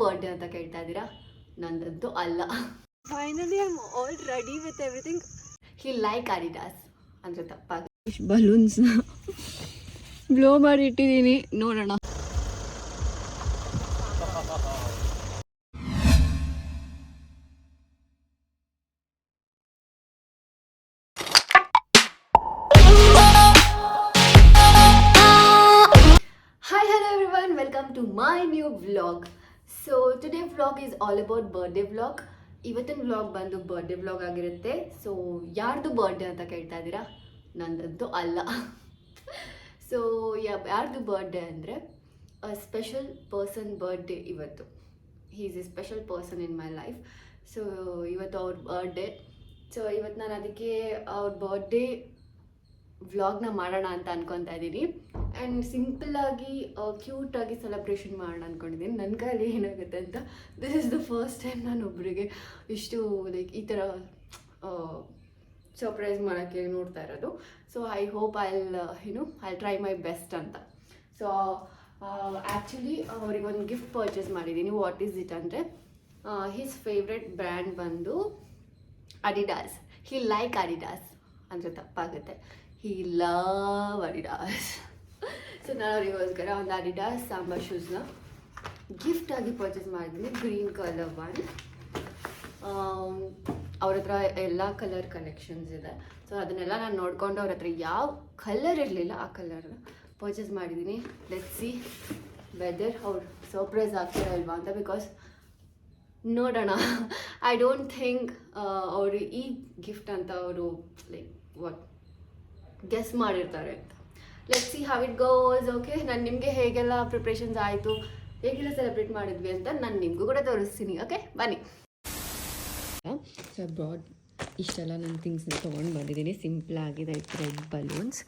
Birthday ಅಂತ ಕೇಳ್ತಾ ಇದ್ದೀರಾ? ನಂದಂತೂ ಅಲ್ಲ. Finally I am all ready with everything. He like Adidas ಅಂದರೆ ತಪ್ಪಾಗ ಬಲೂನ್ಸ್ ಬ್ಲೋ ಮಾಡಿ ಇಟ್ಟಿದ್ದೀನಿ, ನೋಡೋಣ. Hi, hello everyone, welcome to my new vlog. So today vlog is all about birthday vlog. ಇವತ್ತಿನ vlog ಬಂದು ಬರ್ಡೇ ವ್ಲಾಗ್ ಆಗಿರುತ್ತೆ. So ಯಾರ್ದು birthday ಅಂತ ಕೇಳ್ತಾ ಇದ್ದೀರಾ? ನಂದಂತೂ ಅಲ್ಲ. ಸೊ ಯಾರ್ದು ಬರ್ಡೇ ಅಂದರೆ ಸ್ಪೆಷಲ್ ಪರ್ಸನ್ ಬರ್ಡೇ ಇವತ್ತು. He is A special person in my life. So ಇವತ್ತು ಅವ್ರ ಬರ್ಡೇ. ಸೊ ಇವತ್ತು ನಾನು ಅದಕ್ಕೆ ಅವ್ರ ಬರ್ಡೇ ವ್ಲಾಗ್ನ ಮಾಡೋಣ ಅಂತ ಅನ್ಕೊತಾ ಇದ್ದೀನಿ. ಆ್ಯಂಡ್ ಸಿಂಪಲ್ಲಾಗಿ ಕ್ಯೂಟಾಗಿ ಸೆಲೆಬ್ರೇಷನ್ ಮಾಡೋಣ ಅಂದ್ಕೊಂಡಿದ್ದೀನಿ. ನನ್ನ ಕೈಲಿ ಏನಾಗುತ್ತೆ ಅಂತ, this is the first time ನಾನು ಒಬ್ಬರಿಗೆ ಇಷ್ಟು ಲೈಕ್ ಈ ಥರ ಸರ್ಪ್ರೈಸ್ ಮಾಡೋಕ್ಕೆ ನೋಡ್ತಾ ಇರೋದು. So I hope I try my best ಅಂತ. ಸೊ ಆ್ಯಕ್ಚುಲಿ ಅವ್ರಿಗೊಂದು ಗಿಫ್ಟ್ ಪರ್ಚೇಸ್ ಮಾಡಿದ್ದೀನಿ. ವಾಟ್ ಈಸ್ ಇಟ್ ಅಂದರೆ ಹಿಸ್ ಫೇವ್ರೆಟ್ ಬ್ರ್ಯಾಂಡ್ ಬಂದು ಅಡಿಡಾಸ್. ಹಿ ಲೈಕ್ ಅಡಿಡಾಸ್ ಅಂದರೆ ತಪ್ಪಾಗುತ್ತೆ. ಹಿ ಲವ್ ಅಡಿಡಾಸ್. ಸೊ ನಾನು ಅವರಿಗೋಸ್ಕರ ಒಂದು ಅಡಿಡಾಸ್ ಸಾಂಬಾರ್ ಶೂಸ್ನ ಗಿಫ್ಟಾಗಿ ಪರ್ಚೇಸ್ ಮಾಡಿದ್ದೀನಿ. Green colour one. ಅವ್ರ ಹತ್ರ ಎಲ್ಲ ಕಲರ್ ಕಲೆಕ್ಷನ್ಸ್ ಇದೆ. ಸೊ ಅದನ್ನೆಲ್ಲ ನಾನು ನೋಡಿಕೊಂಡು ಅವ್ರ ಹತ್ರ ಯಾವ ಕಲರ್ ಇರಲಿಲ್ಲ ಆ ಕಲರ್ನ ಪರ್ಚೇಸ್ ಮಾಡಿದ್ದೀನಿ. ಲೆಟ್ಸ್ ಸಿ ವೆದರ್ ಅವ್ರು ಸರ್ಪ್ರೈಸ್ ಆಗ್ತೀರಾ ಇಲ್ವಾ ಅಂತ. ಬಿಕಾಸ್ ನೋಡೋಣ. ಐ ಡೋಂಟ್ ಥಿಂಕ್ ಅವರು ಈ ಗಿಫ್ಟ್ ಅಂತ ಅವರು ಲೈಕ್ ವಾಟ್ ಗೆಸ್ ಮಾಡಿರ್ತಾರೆ ಅಂತ. Let's see how it goes. Okay, ನಾನು ನಿಮಗೆ ಹೇಗೆಲ್ಲ ಪ್ರಿಪ್ರೇಷನ್ಸ್ ಆಯಿತು, ಹೇಗೆಲ್ಲ ಸೆಲೆಬ್ರೇಟ್ ಮಾಡಿದ್ವಿ ಅಂತ ನಾನು ನಿಮಗೂ ಕೂಡ ತೋರಿಸ್ತೀನಿ. ಓಕೆ, ಬನ್ನಿ. ಸೊ ಬ್ರಾಡ್ ಇಷ್ಟೆಲ್ಲ ನನ್ನ ಥಿಂಗ್ಸ್ನ ತೊಗೊಂಡು ಬಂದಿದ್ದೀನಿ. ಸಿಂಪಲ್ ಆಗಿದೆ. It red balloons.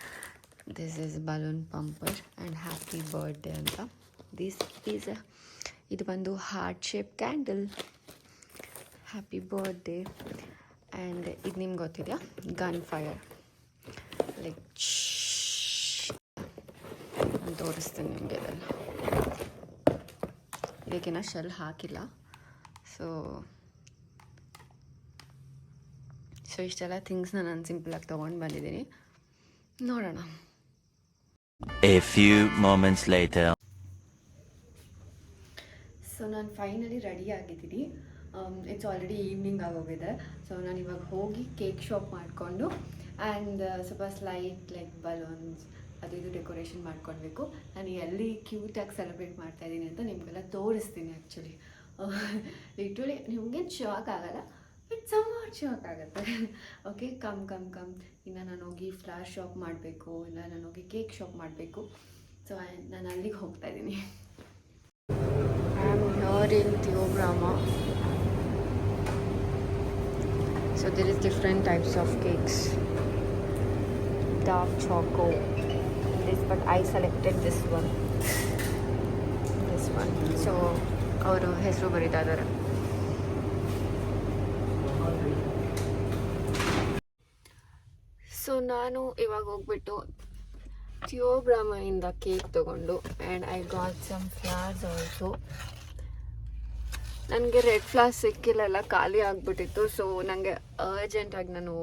This is balloon bumper and happy birthday ಅಂತ. ದಿಸ್ ಈಸ್ ಇದು ಬಂದು heart shape candle. Happy birthday. And ಇದು ನಿಮ್ಗೆ ಗೊತ್ತಿದೆಯಾ, ಗನ್ ಫೈರ್. ಲೈಕ್ ನಾನು ತೋರಿಸ್ತೀನಿ ನಿಮಗೆ. ಇದೆಲ್ಲ ಇದಕ್ಕಿನ್ನ ಶೆಲ್ ಹಾಕಿಲ್ಲ. ಸೊ ಇಷ್ಟೆಲ್ಲ ಥಿಂಗ್ಸ್ನ ನಾನು ಸಿಂಪಲಾಗಿ ತೊಗೊಂಡು ಬಂದಿದ್ದೀನಿ. ನೋಡೋಣ. A few moments later. So ನಾನು ಫೈನಲಿ ರೆಡಿ ಆಗಿದ್ದೀನಿ. ಇಟ್ಸ್ ಆಲ್ರೆಡಿ ಈವ್ನಿಂಗ್ ಆಗೋಗಿದೆ. ಸೊ ನಾನು ಇವಾಗ ಹೋಗಿ ಕೇಕ್ ಶಾಪ್ ಮಾಡಿಕೊಂಡು ಆ್ಯಂಡ್ ಸ್ವಲ್ಪ ಸ್ಲೈಟ್ ಲೈಕ್ ಬಲೂನ್ಸ್ ಅದು ಇದು ಡೆಕೋರೇಷನ್ ಮಾಡ್ಕೊಳ್ಬೇಕು. ನಾನು ಎಲ್ಲಿ ಕ್ಯೂಟಾಗಿ ಸೆಲೆಬ್ರೇಟ್ ಮಾಡ್ತಾಯಿದ್ದೀನಿ ಅಂತ ನಿಮಗೆಲ್ಲ ತೋರಿಸ್ತೀನಿ. ಆ್ಯಕ್ಚುಲಿ ಲಿಟ್ರಲಿ ನಿಮಗೇನು ಶಾಕ್ ಆಗಲ್ಲ, ಬಟ್ ಸಮ್ವಾಟ್ ಶಾಕ್ ಆಗುತ್ತೆ. ಓಕೆ, ಕಮ್ ಇನ್ನು ನಾನು ಹೋಗಿ ಫ್ಲವರ್ ಶಾಪ್ ಮಾಡಬೇಕು, ಇಲ್ಲ ನಾನು ಹೋಗಿ ಕೇಕ್ ಶಾಪ್ ಮಾಡಬೇಕು. ಸೊ ನಾನು ಅಲ್ಲಿಗೆ ಹೋಗ್ತಾ ಇದ್ದೀನಿ. I am here in Theobrama. So there is different types of cakes. Dark choco, this, but I selected this one. So ಅವರು ಹೆಸರು ಬರೀತಾ ಇದ್ದಾರೆ. ಸೊ ನಾನು ಇವಾಗ ಹೋಗ್ಬಿಟ್ಟು ಥಿಯೋಬ್ರಾಮಾಯಿಂದ ಕೇಕ್ ತೊಗೊಂಡು and I got some flowers also. ನನಗೆ ರೆಡ್ ಫ್ಲವರ್ಸ್ ಸಿಕ್ಕಿಲ್ಲ, ಖಾಲಿ ಆಗಿಬಿಟ್ಟಿತ್ತು. ಸೊ ನನಗೆ ಅರ್ಜೆಂಟಾಗಿ ನಾನು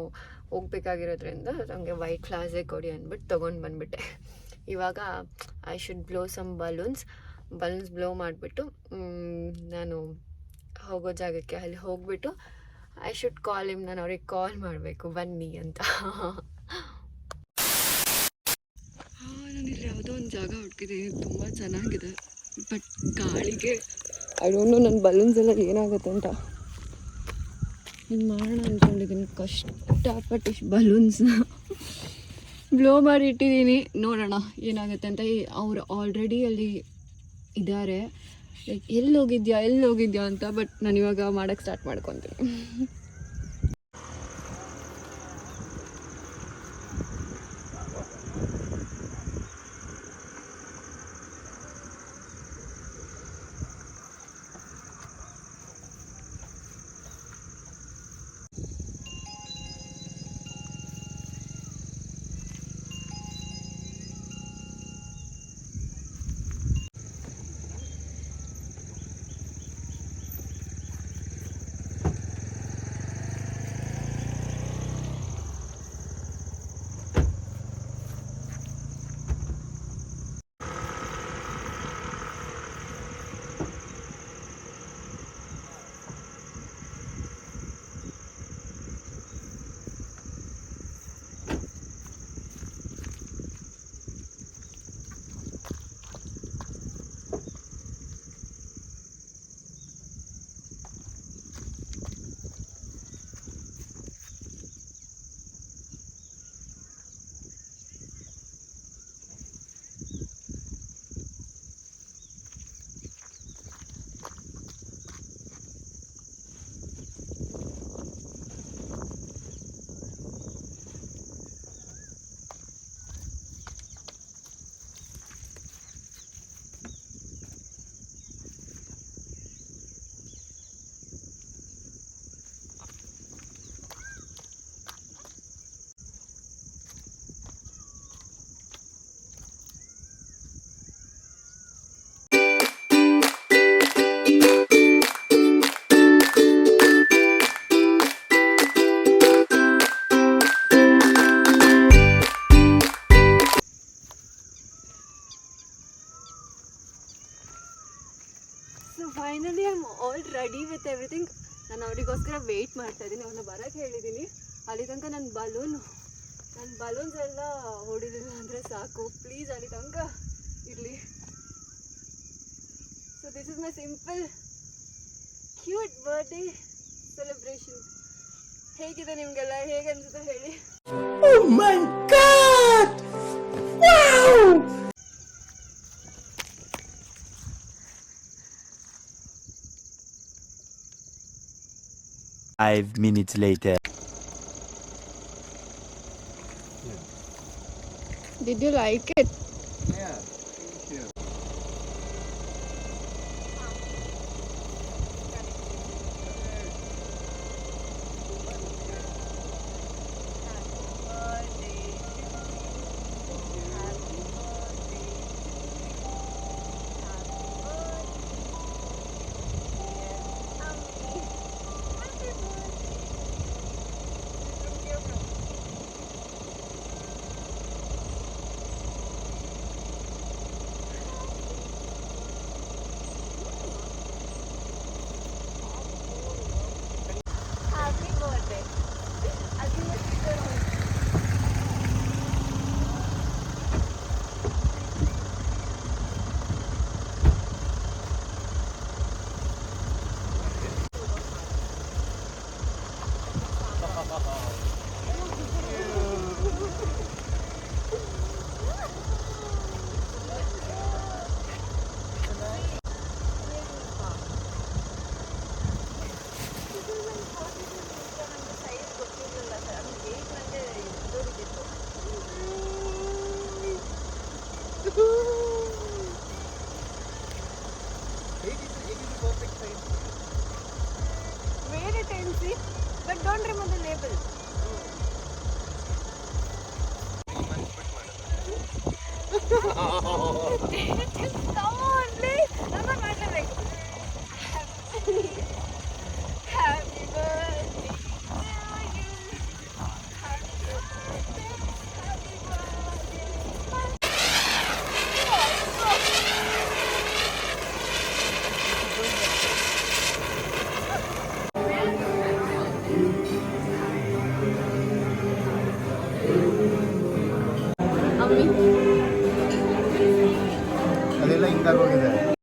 ಹೋಗ್ಬೇಕಾಗಿರೋದ್ರಿಂದ ನನಗೆ ವೈಟ್ ಫ್ಲವರ್ಸೇ ಕೊಡಿ ಅಂದ್ಬಿಟ್ಟು ತೊಗೊಂಡು ಬಂದುಬಿಟ್ಟೆ. ಇವಾಗ I should blow some balloons blow ಮಾಡಿಬಿಟ್ಟು ನಾನು ಹೋಗೋ ಜಾಗಕ್ಕೆ ಅಲ್ಲಿ ಹೋಗ್ಬಿಟ್ಟು ಐ ಶುಡ್ ಕಾಲ್ ಹಿಮ್. ನಾನು ಅವ್ರಿಗೆ ಕಾಲ್ ಮಾಡಬೇಕು ಬನ್ನಿ ಅಂತ. ನಾನಿಲ್ಲಿ ಯಾವುದೋ ಒಂದು ಜಾಗ ಹುಡುಕಿದ್ದೀನಿ, ತುಂಬ ಚೆನ್ನಾಗಿದೆ. ಬಟ್ ಗಾಳಿಗೆ ಐ ಡೋಂಟ್ ನೋ ನನ್ನ ಬಲೂನ್ಸ್ ಎಲ್ಲ ಏನಾಗುತ್ತೆ ಅಂತ. ಇದು ಮಾಡೋಣ ಅಂದ್ಕೊಂಡಿದ್ದೀನಿ. ಕಷ್ಟಪಟ್ಟು ಇಷ್ಟು ಬಲೂನ್ಸ್ನ ಬ್ಲೋ ಮಾಡಿ ಇಟ್ಟಿದ್ದೀನಿ. ನೋಡೋಣ ಏನಾಗುತ್ತೆ ಅಂತ. ಅವ್ರು ಆಲ್ರೆಡಿ ಅಲ್ಲಿ ಇದ್ದಾರೆ. ಲೈಕ್ ಎಲ್ಲಿ ಹೋಗಿದ್ಯಾ ಅಂತ. ಬಟ್ ನಾನು ಇವಾಗ ಮಾಡೋಕ್ಕೆ ಸ್ಟಾರ್ಟ್ ಮಾಡ್ಕೊತೀನಿ. Finally I am all ready with everything. ನಾನು ಅವರಿಗೋಸ್ಕರ ವೆಯ್ಟ್ ಮಾಡ್ತಾ ಇದ್ದೀನಿ. ಅವ್ರನ್ನ ಬರೋಕ್ಕೆ ಹೇಳಿದ್ದೀನಿ. ಅಲ್ಲಿ ತನಕ ನನ್ನ ಬಲೂನ್ಸ್ ಎಲ್ಲ ಹೊಡಿಲಿಲ್ಲ ಅಂದರೆ ಸಾಕು. ಪ್ಲೀಸ್ ಅಲ್ಲಿ ತನಕ ಇರಲಿ. So this is my simple cute birthday celebration. ಹೇಗಿದೆ ನಿಮಗೆಲ್ಲ? ಹೇಗೆ ಅನ್ಸುತ್ತೆ ಹೇಳಿ. Oh my God! Wow! 5 minutes later. Did you like it? Yeah, thank you. Happy birthday. Happy birthday. Wear it and see, but don't remove the label. Come on, please. I'm not like happy birthday to you. Happy birthday. Happy birthday. ಅದೆಲ್ಲ ಹಿಂಗಾಗೋಗಿದೆ.